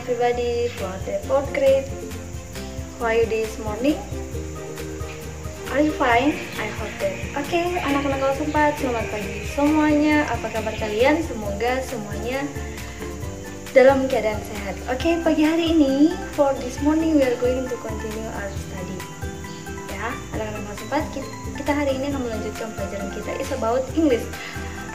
everybody for the fourth grade. How are you this morning? Are you fine? I hope that. Oke, anak-anak kelas 4, selamat pagi semuanya. Apa kabar kalian? Semoga semuanya dalam keadaan sehat. Oke, pagi hari ini, for this morning we are going to continue our study. Ya, anak-anak kelas 4, kita hari ini akan melanjutkan pelajaran kita is about English.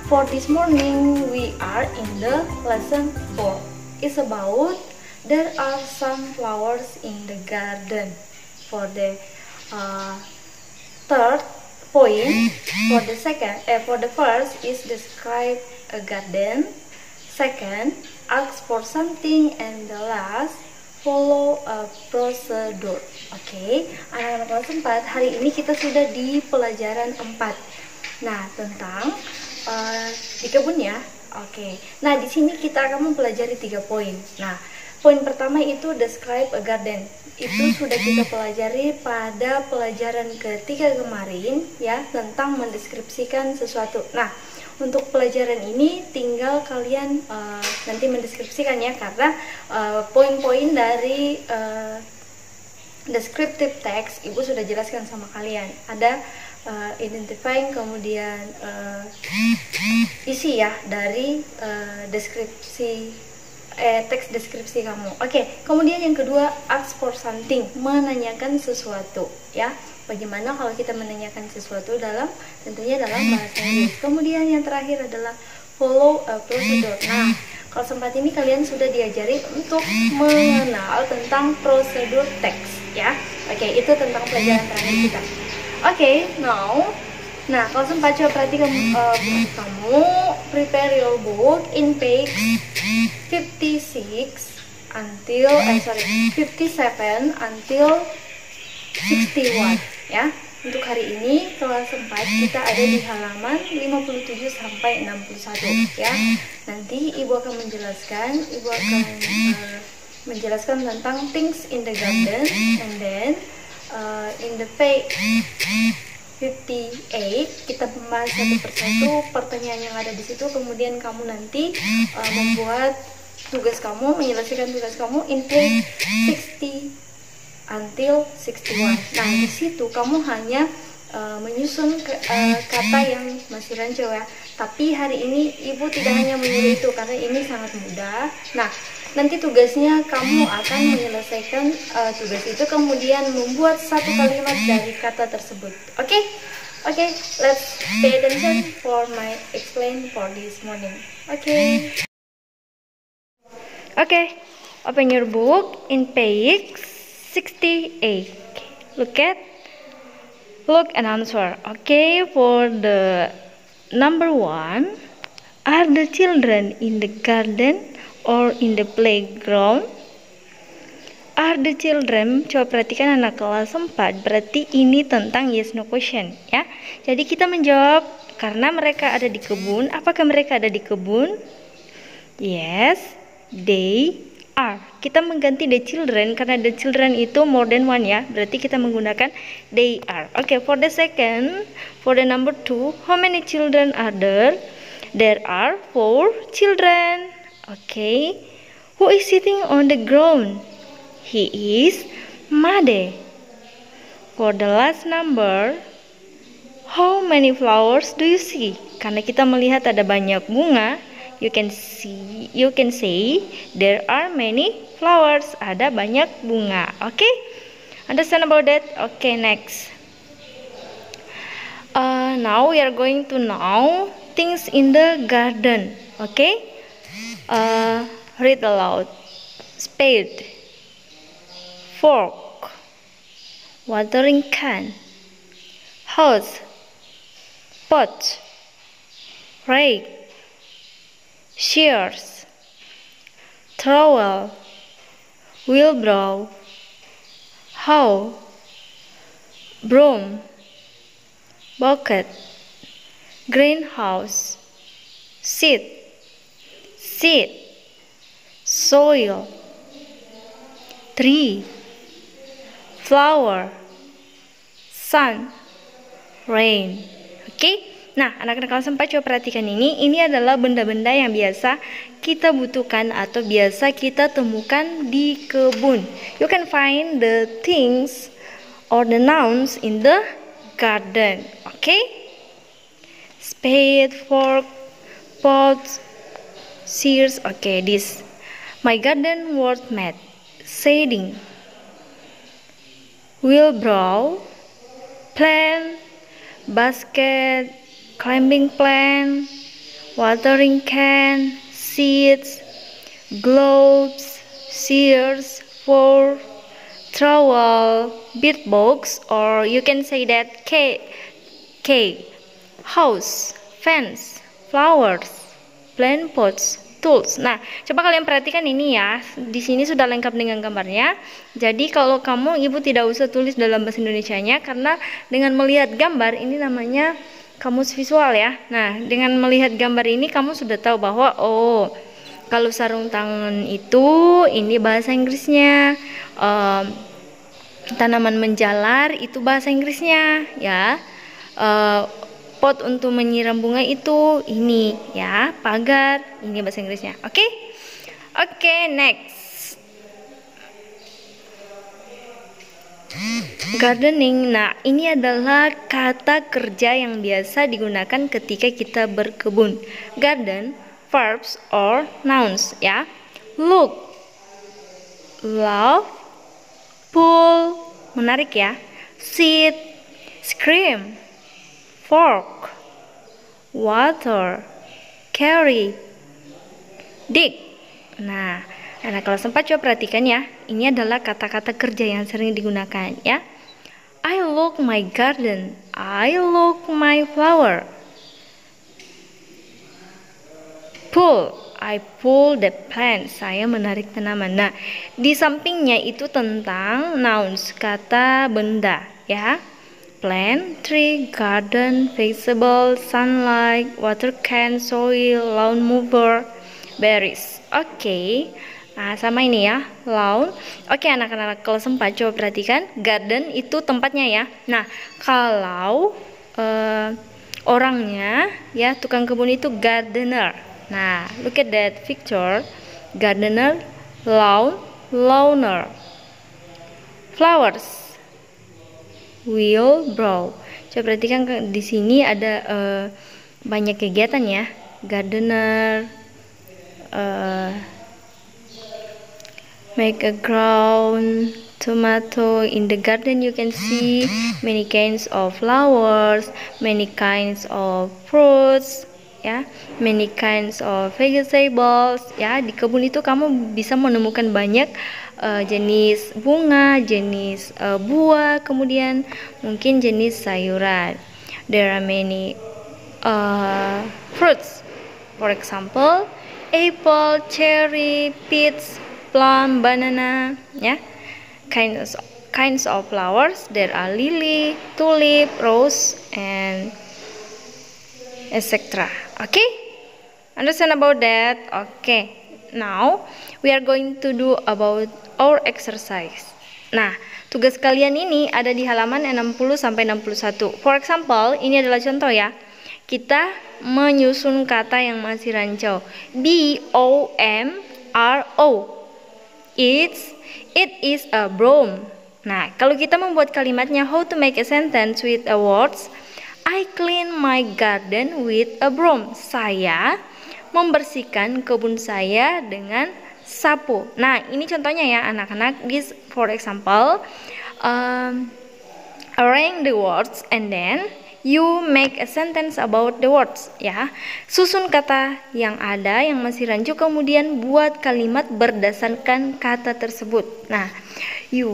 For this morning we are in the lesson 4. It's about there are some flowers in the garden. For the third point, for the first is describe a garden. Second, ask for something, and the last follow a procedure. Oke, anak-anak kelas 4, hari ini kita sudah di pelajaran 4. Nah, tentang di kebun ya. Oke. Nah, di sini kita akan mempelajari 3 poin. Nah, poin pertama itu describe a garden. Itu sudah kita pelajari pada pelajaran ketiga kemarin ya, tentang mendeskripsikan sesuatu. Nah, untuk pelajaran ini tinggal kalian nanti mendeskripsikan ya, karena poin-poin dari descriptive text Ibu sudah jelaskan sama kalian. Ada identifying, kemudian isi ya dari deskripsi teks deskripsi kamu. Oke, kemudian yang kedua ask for something, menanyakan sesuatu ya. Bagaimana kalau kita menanyakan sesuatu tentunya dalam bahasa Inggris. Kemudian yang terakhir adalah follow a procedure. Nah, kalau sempat ini kalian sudah diajari untuk mengenal tentang prosedur teks ya. Oke, itu tentang pelajaran terakhir kita. Oke, nah kalau sempat coba perhatikan kamu prepare your book in page 57 until 61 ya. Untuk hari ini kelas 4 kita ada di halaman 57 sampai 61 ya. Nanti Ibu akan menjelaskan tentang things in the garden, and then in the page 58 kita membahas satu persatu pertanyaan yang ada di situ. Kemudian kamu nanti membuat tugas kamu, menyelesaikan tugas kamu in page 60 until 61. Nah, di situ kamu hanya menyusun kata yang masih rancu ya. Tapi hari ini Ibu tidak hanya menyuruh itu karena ini sangat mudah. Nah, nanti tugasnya kamu akan menyelesaikan tugas itu, kemudian membuat satu kalimat dari kata tersebut. Oke, let's pay attention for my explain for this morning. Okay, open your book in page 68. Look and answer. Okay, for the number 1, are the children in the garden or in the playground? Are the children? Coba perhatikan anak kelas 4, berarti ini tentang yes no question ya. Jadi kita menjawab karena mereka ada di kebun. Apakah mereka ada di kebun? Yes, they are. Kita mengganti the children karena the children itu more than one ya. Berarti kita menggunakan they are. Okay, for the second, for the number 2, how many children are there? There are 4 children. Okay, who is sitting on the ground? He is Made. For the last number, how many flowers do you see? Karena kita melihat ada banyak bunga, you can say there are many flowers. Ada banyak bunga. Okay, understand about that? Okay, next. Now we are going to know things in the garden. Okay. Read aloud. Spade, fork, watering can, hose, pot, rake, shears, trowel, wheelbarrow, hoe, broom, bucket, greenhouse, seed, soil, tree, flower, sun, rain. Oke, Nah, anak-anak kelas 4 coba perhatikan ini. Ini adalah benda-benda yang biasa kita butuhkan atau biasa kita temukan di kebun. You can find the things or the nouns in the garden. Okay? Spade, fork, pots, shears. Okay, this. My garden was made. Shading. Wheelbarrow, plant, basket, climbing plant, watering can, seeds, gloves, shears, fork, trowel, bead box, or you can say that cake, house, fence, flowers, plant pots, tools. Nah, coba kalian perhatikan ini ya. Di sini sudah lengkap dengan gambarnya. Jadi kalau kamu ibu tidak usah tulis dalam bahasa Indonesianya karena dengan melihat gambar ini namanya kamus visual ya. Nah, dengan melihat gambar ini kamu sudah tahu bahwa oh, kalau sarung tangan itu ini bahasa Inggrisnya. Tanaman menjalar itu bahasa Inggrisnya ya. Pot untuk menyiram bunga itu ini ya, pagar ini bahasa Inggrisnya. Oke? Oke, next. Gardening. Nah, ini adalah kata kerja yang biasa digunakan ketika kita berkebun. Garden, verbs or nouns ya. Look, love, pull, menarik ya. Sit, scream, fork, water, carry, dig. Nah, anak kelas 4 coba perhatikan ya. Ini adalah kata-kata kerja yang sering digunakan ya. I look my garden. I look my flower. Pull, I pull the plant. Saya menarik tanaman. Nah, di sampingnya itu tentang nouns, kata benda ya. Plant, tree, garden, vegetable, sunlight, water can, soil, lawn mower, berries. Oke. Nah, sama ini ya, lawn. Oke, anak-anak kelas 4 coba perhatikan. Garden itu tempatnya ya. Nah, kalau orangnya ya, tukang kebun itu gardener. Nah, look at that picture. Gardener, lawn, lawner. Flowers, wheelbarrow. Coba perhatikan di sini ada banyak kegiatan ya. Gardener, make a ground, tomato. In the garden you can see many kinds of flowers, many kinds of fruits ya, many kinds of vegetables ya. Di kebun itu kamu bisa menemukan banyak jenis bunga, jenis buah, kemudian mungkin jenis sayuran. There are many fruits, for example apple, cherry, peach, plum, banana ya. Kinds of flowers, there are lily, tulip, rose, and etc. Okay, understand about that? Okay, now we are going to do about our exercise. Nah, tugas kalian ini ada di halaman 60 sampai 61. For example, ini adalah contoh ya. Kita menyusun kata yang masih rancau. B-O-M-R-O. It is a broom. Nah, kalau kita membuat kalimatnya how to make a sentence with a words, I clean my garden with a broom. Saya membersihkan kebun saya dengan sapu. Nah, ini contohnya ya anak-anak. This for example, arrange the words and then you make a sentence about the words ya. Susun kata yang ada yang masih rancu, kemudian buat kalimat berdasarkan kata tersebut. Nah, you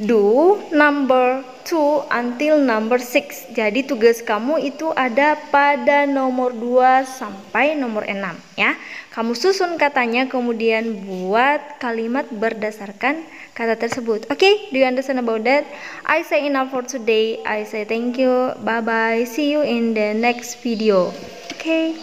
do number 2 until number 6. Jadi tugas kamu itu ada pada nomor 2 sampai nomor 6 ya. Kamu susun katanya kemudian buat kalimat berdasarkan kata tersebut. Okay, do you understand about that? I say enough for today. I say thank you. Bye bye. See you in the next video. Okay.